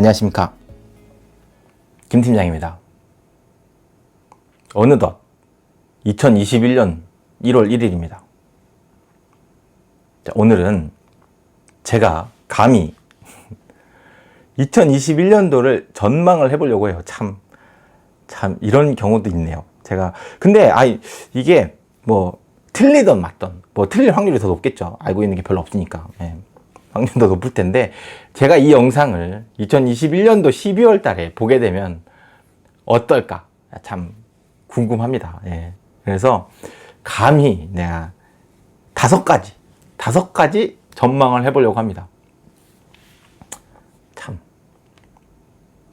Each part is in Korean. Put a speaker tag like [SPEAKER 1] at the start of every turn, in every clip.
[SPEAKER 1] 안녕하십니까, 김 팀장입니다. 어느덧 2021년 1월 1일입니다. 오늘은 제가 감히 2021년도를 전망을 해보려고 해요. 참 이런 경우도 있네요. 근데 이게 뭐 틀리던 맞던 틀릴 확률이 더 높겠죠. 알고 있는 게 별로 없으니까. 확률이 더 높을 텐데, 제가 이 영상을 2021년도 12월 달에 보게 되면 어떨까 참 궁금합니다. 그래서 감히 내가 다섯 가지 전망을 해보려고 합니다.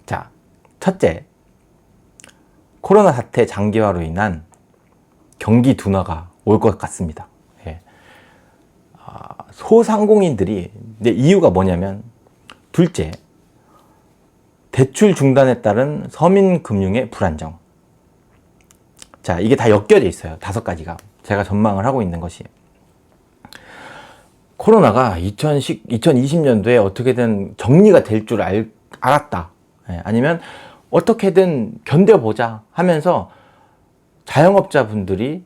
[SPEAKER 1] 자, 첫째, 코로나 사태 장기화로 인한 경기 둔화가 올 것 같습니다. 소상공인들이, 근데 이유가 뭐냐면, 둘째, 대출 중단에 따른 서민금융의 불안정. 자, 이게 다 엮여져 있어요. 다섯 가지가. 제가 전망을 하고 있는 것이. 코로나가 2020년도에 어떻게든 정리가 될 줄 알았다. 아니면 어떻게든 견뎌보자 하면서 자영업자분들이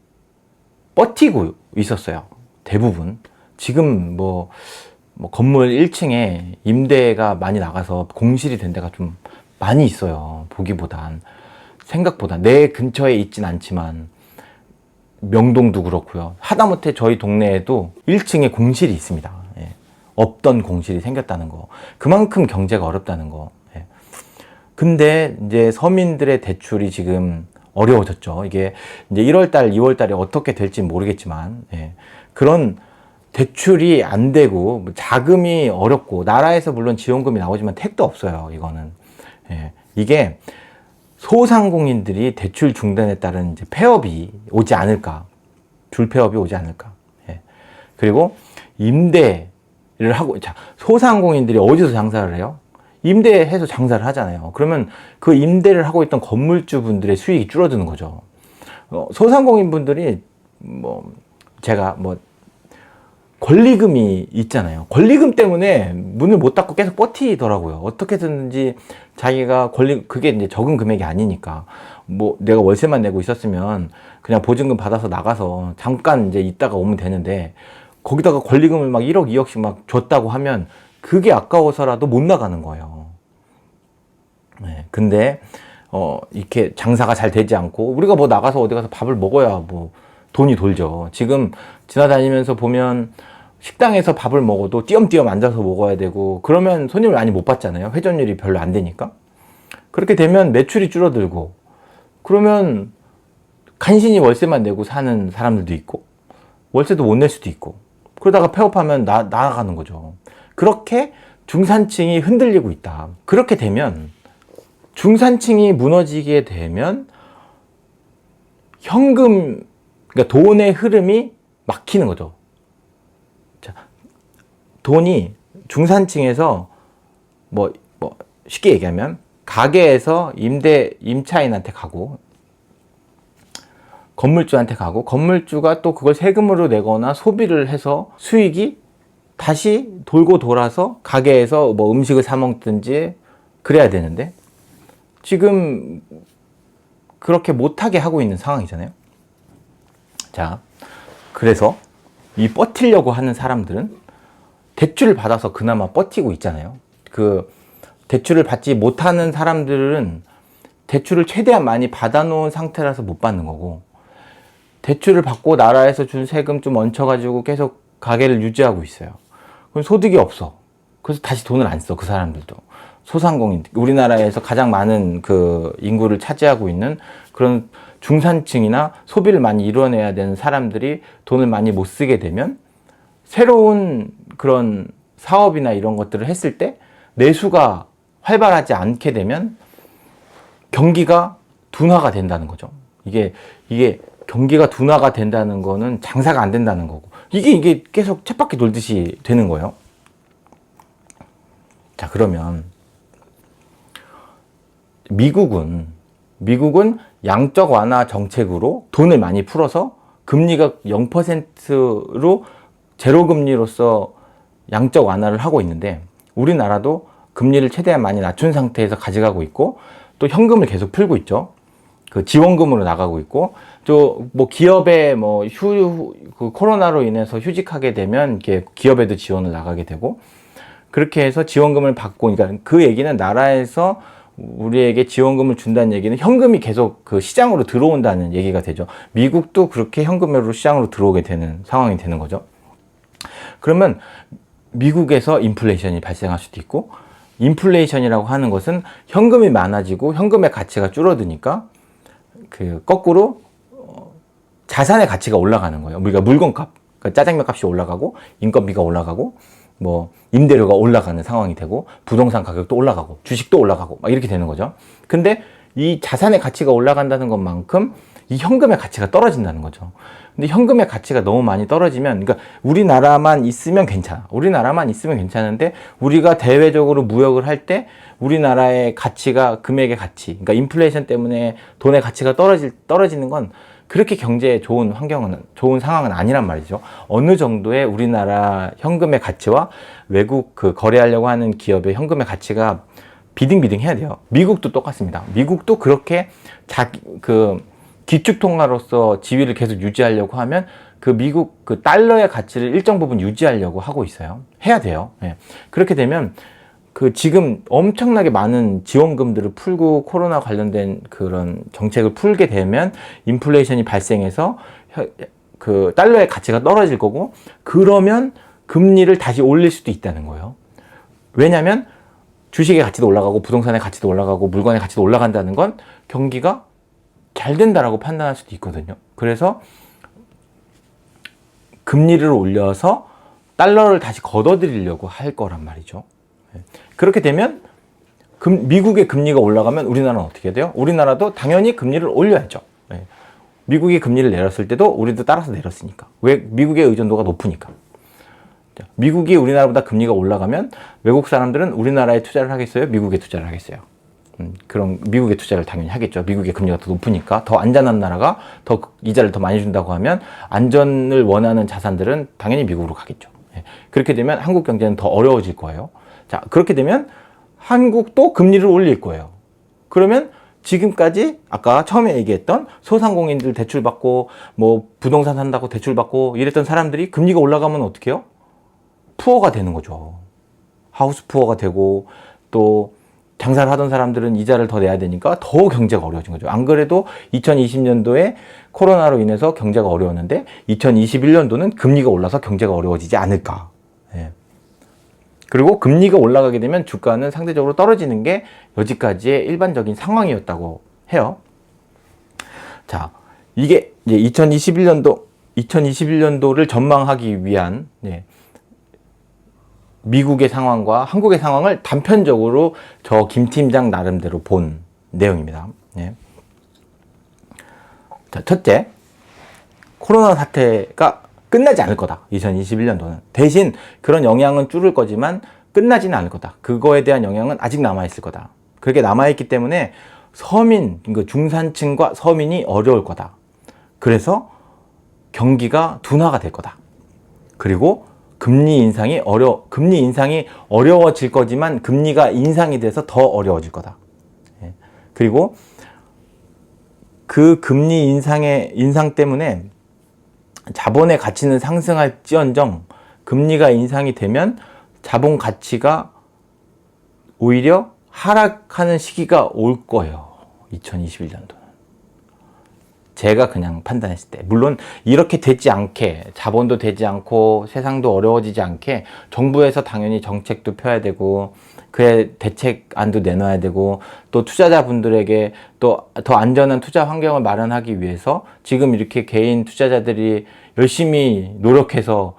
[SPEAKER 1] 버티고 있었어요. 대부분. 지금 건물 1층에 임대가 많이 나가서 공실이 된 데가 좀 많이 있어요. 생각보다. 내 근처에 있진 않지만, 명동도 그렇고요. 하다못해 저희 동네에도 1층에 공실이 있습니다. 없던 공실이 생겼다는 거. 그만큼 경제가 어렵다는 거. 근데 이제 서민들의 대출이 지금 어려워졌죠. 이게 이제 1월달, 2월달에 어떻게 될지 모르겠지만, 그런 대출이 안 되고 자금이 어렵고, 나라에서 물론 지원금이 나오지만 택도 없어요. 이거는. 이게 소상공인들이 대출 중단에 따른 이제 폐업이 오지 않을까, 줄폐업이 오지 않을까. 그리고 임대를 하고, 소상공인들이 어디서 장사를 해요? 임대해서 장사를 하잖아요. 그러면 그 임대를 하고 있던 건물주분들의 수익이 줄어드는 거죠. 소상공인분들이 권리금이 있잖아요. 권리금 때문에 문을 못 닫고 계속 버티더라고요. 어떻게든지 자기가 그게 이제 적은 금액이 아니니까. 내가 월세만 내고 있었으면 그냥 보증금 받아서 나가서 잠깐 이제 있다가 오면 되는데, 거기다가 권리금을 막 1억, 2억씩 막 줬다고 하면 그게 아까워서라도 못 나가는 거예요. 근데, 이렇게 장사가 잘 되지 않고, 우리가 나가서 어디 가서 밥을 먹어야 돈이 돌죠. 지금 지나다니면서 보면 식당에서 밥을 먹어도 띄엄띄엄 앉아서 먹어야 되고, 그러면 손님을 많이 못 받잖아요. 회전율이 별로 안 되니까. 그렇게 되면 매출이 줄어들고, 그러면 간신히 월세만 내고 사는 사람들도 있고, 월세도 못 낼 수도 있고, 그러다가 폐업하면 나가는 거죠. 그렇게 중산층이 흔들리고 있다. 그렇게 되면, 중산층이 무너지게 되면 그러니까 돈의 흐름이 막히는 거죠. 돈이 중산층에서 쉽게 얘기하면 가게에서 임차인한테 가고, 건물주한테 가고, 건물주가 또 그걸 세금으로 내거나 소비를 해서 수익이 다시 돌고 돌아서 가게에서 음식을 사 먹든지 그래야 되는데, 지금 그렇게 못하게 하고 있는 상황이잖아요. 자, 그래서 이 버티려고 하는 사람들은 대출을 받아서 그나마 버티고 있잖아요. 대출을 받지 못하는 사람들은 대출을 최대한 많이 받아놓은 상태라서 못 받는 거고, 대출을 받고 나라에서 준 세금 좀 얹혀가지고 계속 가게를 유지하고 있어요. 그럼 소득이 없어. 그래서 다시 돈을 안 써, 그 사람들도. 소상공인, 우리나라에서 가장 많은 인구를 차지하고 있는 그런 중산층이나 소비를 많이 이뤄내야 되는 사람들이 돈을 많이 못 쓰게 되면, 새로운 그런 사업이나 이런 것들을 했을 때 내수가 활발하지 않게 되면 경기가 둔화가 된다는 거죠. 이게 경기가 둔화가 된다는 거는 장사가 안 된다는 거고, 이게 계속 쳇바퀴 돌듯이 되는 거예요. 자, 그러면 미국은 양적 완화 정책으로 돈을 많이 풀어서 금리가 0%로 제로금리로서 양적 완화를 하고 있는데, 우리나라도 금리를 최대한 많이 낮춘 상태에서 가져가고 있고, 또 현금을 계속 풀고 있죠. 그 지원금으로 나가고 있고, 또 뭐 기업에 뭐 그 코로나로 인해서 휴직하게 되면 이렇게 기업에도 지원을 나가게 되고, 그렇게 해서 지원금을 받고, 그러니까 그 얘기는 나라에서 우리에게 지원금을 준다는 얘기는 현금이 계속 그 시장으로 들어온다는 얘기가 되죠. 미국도 그렇게 현금으로 시장으로 들어오게 되는 상황이 되는 거죠. 그러면 미국에서 인플레이션이 발생할 수도 있고, 인플레이션이라고 하는 것은 현금이 많아지고 현금의 가치가 줄어드니까 그 거꾸로 자산의 가치가 올라가는 거예요. 우리가 물건값, 그러니까 짜장면 값이 올라가고 인건비가 올라가고 뭐 임대료가 올라가는 상황이 되고 부동산 가격도 올라가고 주식도 올라가고 막 이렇게 되는 거죠. 근데 이 자산의 가치가 올라간다는 것만큼 이 현금의 가치가 떨어진다는 거죠. 근데 현금의 가치가 너무 많이 떨어지면, 그러니까 우리나라만 있으면 괜찮아. 우리나라만 있으면 괜찮은데 우리가 대외적으로 무역을 할 때 우리나라의 가치가, 금액의 가치, 그러니까 인플레이션 때문에 돈의 가치가 떨어지는 건 그렇게 경제에 좋은 좋은 상황은 아니란 말이죠. 어느 정도의 우리나라 현금의 가치와 외국 그 거래하려고 하는 기업의 현금의 가치가 비등비등 해야 돼요. 미국도 똑같습니다. 미국도 그렇게 기축통화로서 지위를 계속 유지하려고 하면 그 미국 그 달러의 가치를 일정 부분 유지하려고 하고 있어요. 해야 돼요. 예. 그렇게 되면 그 지금 엄청나게 많은 지원금들을 풀고 코로나 관련된 그런 정책을 풀게 되면 인플레이션이 발생해서 그 달러의 가치가 떨어질 거고, 그러면 금리를 다시 올릴 수도 있다는 거예요. 왜냐하면 주식의 가치도 올라가고 부동산의 가치도 올라가고 물건의 가치도 올라간다는 건 경기가 잘 된다라고 판단할 수도 있거든요. 그래서 금리를 올려서 달러를 다시 걷어들이려고 할 거란 말이죠. 그렇게 되면 미국의 금리가 올라가면 우리나라는 어떻게 돼요? 우리나라도 당연히 금리를 올려야죠. 미국이 금리를 내렸을 때도 우리도 따라서 내렸으니까. 왜? 미국의 의존도가 높으니까. 미국이 우리나라보다 금리가 올라가면 외국 사람들은 우리나라에 투자를 하겠어요? 미국에 투자를 하겠어요? 그럼 미국에 투자를 당연히 하겠죠. 미국의 금리가 더 높으니까. 더 안전한 나라가 더 이자를 더 많이 준다고 하면 안전을 원하는 자산들은 당연히 미국으로 가겠죠. 그렇게 되면 한국 경제는 더 어려워질 거예요. 자, 그렇게 되면 한국도 금리를 올릴 거예요. 그러면 지금까지 아까 처음에 얘기했던 소상공인들 대출받고 뭐 부동산 산다고 대출받고 이랬던 사람들이 금리가 올라가면 어떻게 해요? 푸어가 되는 거죠. 하우스 푸어가 되고, 또 장사를 하던 사람들은 이자를 더 내야 되니까 더 경제가 어려워진 거죠. 안 그래도 2020년도에 코로나로 인해서 경제가 어려웠는데 2021년도는 금리가 올라서 경제가 어려워지지 않을까. 예. 그리고 금리가 올라가게 되면 주가는 상대적으로 떨어지는 게 여지까지의 일반적인 상황이었다고 해요. 자, 이게 이제 2021년도를 전망하기 위한 미국의 상황과 한국의 상황을 단편적으로 저 김 팀장 나름대로 본 내용입니다. 자, 첫째, 코로나 사태가 끝나지 않을 거다. 2021년도는. 대신 그런 영향은 줄을 거지만 끝나지는 않을 거다. 그거에 대한 영향은 아직 남아있을 거다. 그렇게 남아있기 때문에 서민, 중산층과 서민이 어려울 거다. 그래서 경기가 둔화가 될 거다. 그리고 금리 인상이 어려워질 거지만 금리가 인상이 돼서 더 어려워질 거다. 그리고 그 금리 인상 때문에 자본의 가치는 상승할지언정 금리가 인상이 되면 자본 가치가 오히려 하락하는 시기가 올 거예요. 2021년도는. 제가 그냥 판단했을 때. 물론 이렇게 되지 않게, 자본도 되지 않고 세상도 어려워지지 않게 정부에서 당연히 정책도 펴야 되고 그에 대책안도 내놔야 되고, 또 투자자분들에게 또 더 안전한 투자 환경을 마련하기 위해서 지금 이렇게 개인 투자자들이 열심히 노력해서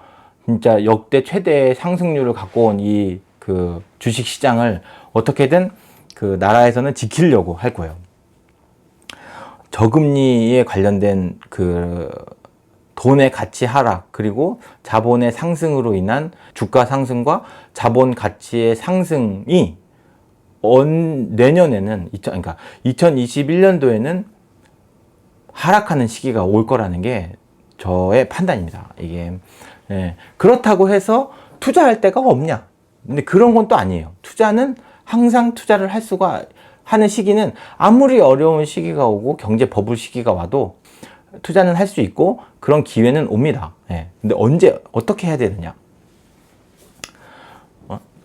[SPEAKER 1] 진짜 역대 최대의 상승률을 갖고 온 이 그 주식 시장을 어떻게든 그 나라에서는 지키려고 할 거예요. 저금리에 관련된 그 돈의 가치 하락, 그리고 자본의 상승으로 인한 주가 상승과 자본 가치의 상승이 내년에는, 그러니까 2021년도에는 하락하는 시기가 올 거라는 게 저의 판단입니다. 이게 그렇다고 해서 투자할 데가 없냐? 근데 그런 건 또 아니에요. 투자는 항상 투자를 할 수가 하는 시기는 아무리 어려운 시기가 오고 경제 버블 시기가 와도 투자는 할 수 있고 그런 기회는 옵니다. 예. 근데 언제 어떻게 해야 되느냐?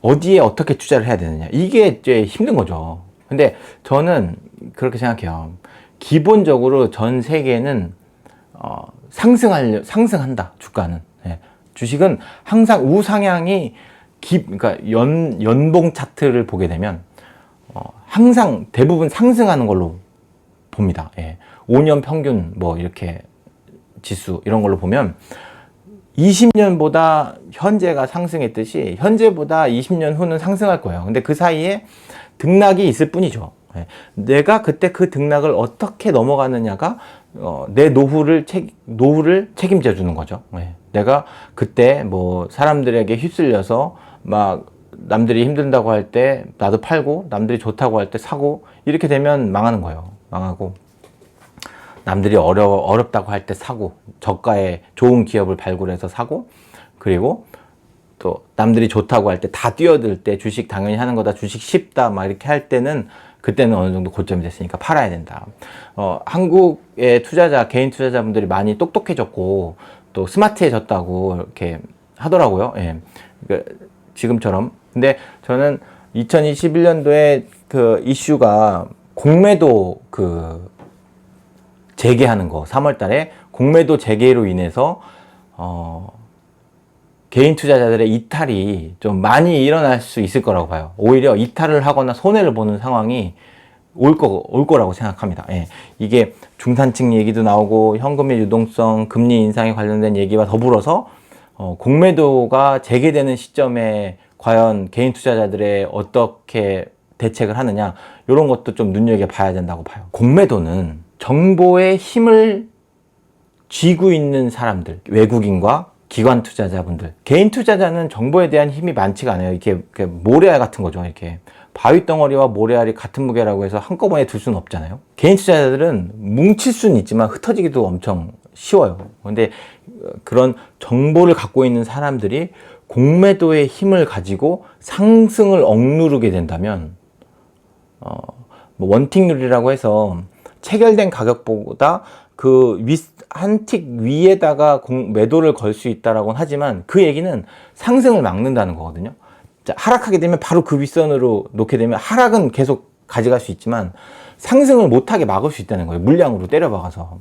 [SPEAKER 1] 어디에 어떻게 투자를 해야 되느냐? 이게 이제 힘든 거죠. 근데 저는 그렇게 생각해요. 기본적으로 전 세계는 상승한다. 주가는. 예. 주식은 항상 우상향이 그러니까 연봉 차트를 보게 되면 항상 대부분 상승하는 걸로 봅니다. 예. 5년 평균 뭐 이렇게 지수 이런 걸로 보면 20년보다 현재가 상승했듯이 현재보다 20년 후는 상승할 거예요. 근데 그 사이에 등락이 있을 뿐이죠. 예. 내가 그때 그 등락을 어떻게 넘어가느냐가 내 노후를 책임져 주는 거죠. 예. 내가 그때 뭐 사람들에게 휩쓸려서 막 남들이 힘든다고 할 때 나도 팔고 남들이 좋다고 할 때 사고 이렇게 되면 망하는 거예요. 망하고 남들이 어렵다고 할 때 사고 저가에 좋은 기업을 발굴해서 사고 그리고 또 남들이 좋다고 할 때 다 뛰어들 때 주식 당연히 하는 거다 주식 쉽다 막 이렇게 할 때는 그때는 어느 정도 고점이 됐으니까 팔아야 된다. 한국의 개인 투자자분들이 많이 똑똑해졌고 또 스마트해졌다고 이렇게 하더라고요. 예. 그러니까 지금처럼. 근데 저는 2021년도에 그 이슈가 공매도 재개하는 거 3월 달에 공매도 재개로 인해서 개인 투자자들의 이탈이 좀 많이 일어날 수 있을 거라고 봐요. 오히려 이탈을 하거나 손해를 보는 상황이 올 거라고 생각합니다. 예. 이게 중산층 얘기도 나오고 현금의 유동성, 금리 인상에 관련된 얘기와 더불어서 공매도가 재개되는 시점에 과연 개인 투자자들의 어떻게 대책을 하느냐 이런 것도 좀 눈여겨봐야 된다고 봐요. 공매도는 정보의 힘을 쥐고 있는 사람들, 외국인과 기관 투자자분들, 개인 투자자는 정보에 대한 힘이 많지가 않아요. 이렇게 모래알 같은 거죠. 이렇게 바위 덩어리와 모래알이 같은 무게라고 해서 한꺼번에 들 수는 없잖아요. 개인 투자자들은 뭉칠 수는 있지만 흩어지기도 엄청 쉬워요. 근데 그런 정보를 갖고 있는 사람들이 공매도의 힘을 가지고 상승을 억누르게 된다면 뭐 원틱률이라고 해서 체결된 가격보다 한 틱 위에다가 매도를 걸 수 있다라고는 하지만 그 얘기는 상승을 막는다는 거거든요. 자, 하락하게 되면 바로 그 윗선으로 놓게 되면 하락은 계속 가져갈 수 있지만 상승을 못하게 막을 수 있다는 거예요. 물량으로 때려박아서.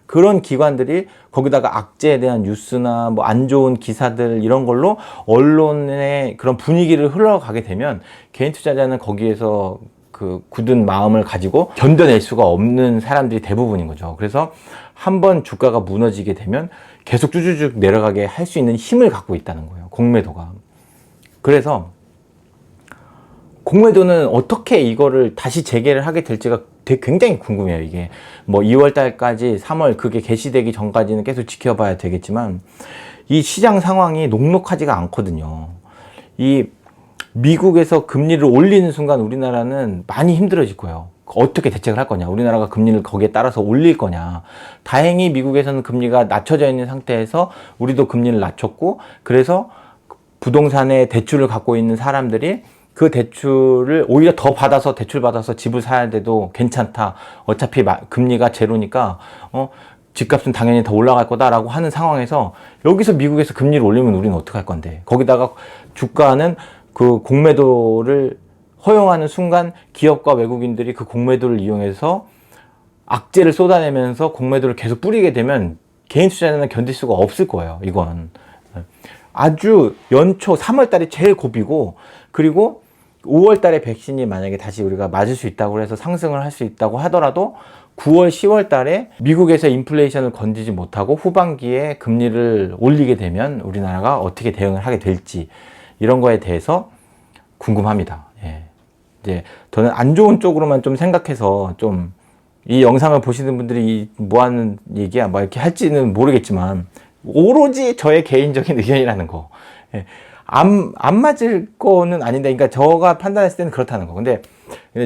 [SPEAKER 1] 그런 기관들이 거기다가 악재에 대한 뉴스나 뭐 안 좋은 기사들 이런 걸로 언론의 그런 분위기를 흘러가게 되면 개인 투자자는 거기에서 그 굳은 마음을 가지고 견뎌낼 수가 없는 사람들이 대부분인 거죠. 그래서 한번 주가가 무너지게 되면 계속 쭈쭈쭉 내려가게 할 수 있는 힘을 갖고 있다는 거예요. 공매도가. 그래서 공매도는 어떻게 이거를 다시 재개를 하게 될지가 굉장히 궁금해요. 이게 뭐 2월 달까지 3월 그게 개시되기 전까지는 계속 지켜봐야 되겠지만 이 시장 상황이 녹록하지가 않거든요. 이 미국에서 금리를 올리는 순간 우리나라는 많이 힘들어질 거예요. 어떻게 대책을 할 거냐, 우리나라가 금리를 거기에 따라서 올릴 거냐. 다행히 미국에서는 금리가 낮춰져 있는 상태에서 우리도 금리를 낮췄고 그래서 부동산에 대출을 갖고 있는 사람들이 그 대출을 오히려 더 받아서 대출 받아서 집을 사야 돼도 괜찮다. 어차피 금리가 제로니까 집값은 당연히 더 올라갈 거다라고 하는 상황에서 여기서 미국에서 금리를 올리면 우리는 어떡할 건데. 거기다가 주가는 그 공매도를 허용하는 순간 기업과 외국인들이 그 공매도를 이용해서 악재를 쏟아내면서 공매도를 계속 뿌리게 되면 개인 투자자는 견딜 수가 없을 거예요. 이건 아주 연초 3월 달이 제일 고비고 그리고 5월 달에 백신이 만약에 다시 우리가 맞을 수 있다고 해서 상승을 할 수 있다고 하더라도 9월, 10월 달에 미국에서 인플레이션을 건지지 못하고 후반기에 금리를 올리게 되면 우리나라가 어떻게 대응을 하게 될지 이런 거에 대해서 궁금합니다. 예. 이제 저는 안 좋은 쪽으로만 좀 생각해서 좀 이 영상을 보시는 분들이 뭐 하는 얘기야 막 이렇게 할지는 모르겠지만 오로지 저의 개인적인 의견이라는 거. 예. 안 맞을 거는 아닌데, 그러니까 저가 판단했을 때는 그렇다는 거. 근데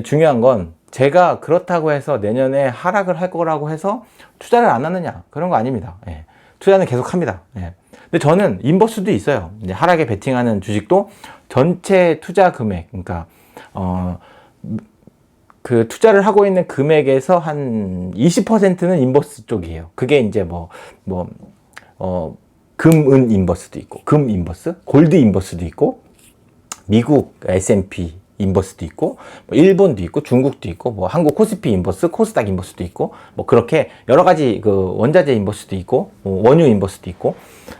[SPEAKER 1] 중요한 건 제가 그렇다고 해서 내년에 하락을 할 거라고 해서 투자를 안 하느냐 그런 거 아닙니다. 예. 투자는 계속 합니다. 예. 근데 저는 인버스도 있어요. 이제 하락에 베팅하는 주식도 전체 투자 금액, 그러니까 그 투자를 하고 있는 금액에서 한 20%는 인버스 쪽이에요. 그게 이제 금은 인버스도 있고, 금 인버스, 골드 인버스도 있고, 미국 S&P 인버스도 있고, 일본도 있고, 중국도 있고, 한국 코스피 인버스, 코스닥 인버스도 있고, 그렇게 여러 가지 그 원자재 인버스도 있고, 원유 인버스도 있고,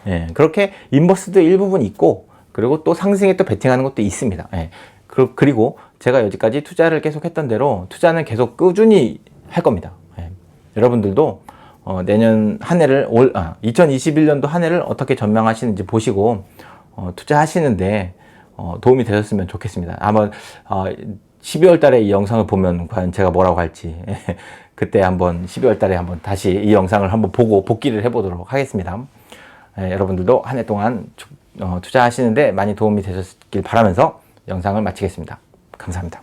[SPEAKER 1] 예, 그렇게 인버스도 일부분 있고, 그리고 또 상승에 또 베팅하는 것도 있습니다. 예. 그리고 제가 여지까지 투자를 계속 했던 대로 투자는 계속 꾸준히 할 겁니다. 예. 여러분들도 내년 한 해를 2021년도 한 해를 어떻게 전망하시는지 보시고 투자하시는데 도움이 되셨으면 좋겠습니다. 아마 12월 달에 이 영상을 보면 과연 제가 뭐라고 할지 그때 한번 12월 달에 한번 다시 이 영상을 한번 보고 복기를 해보도록 하겠습니다. 여러분들도 한 해 동안 투자하시는데 많이 도움이 되셨길 바라면서 영상을 마치겠습니다. 감사합니다.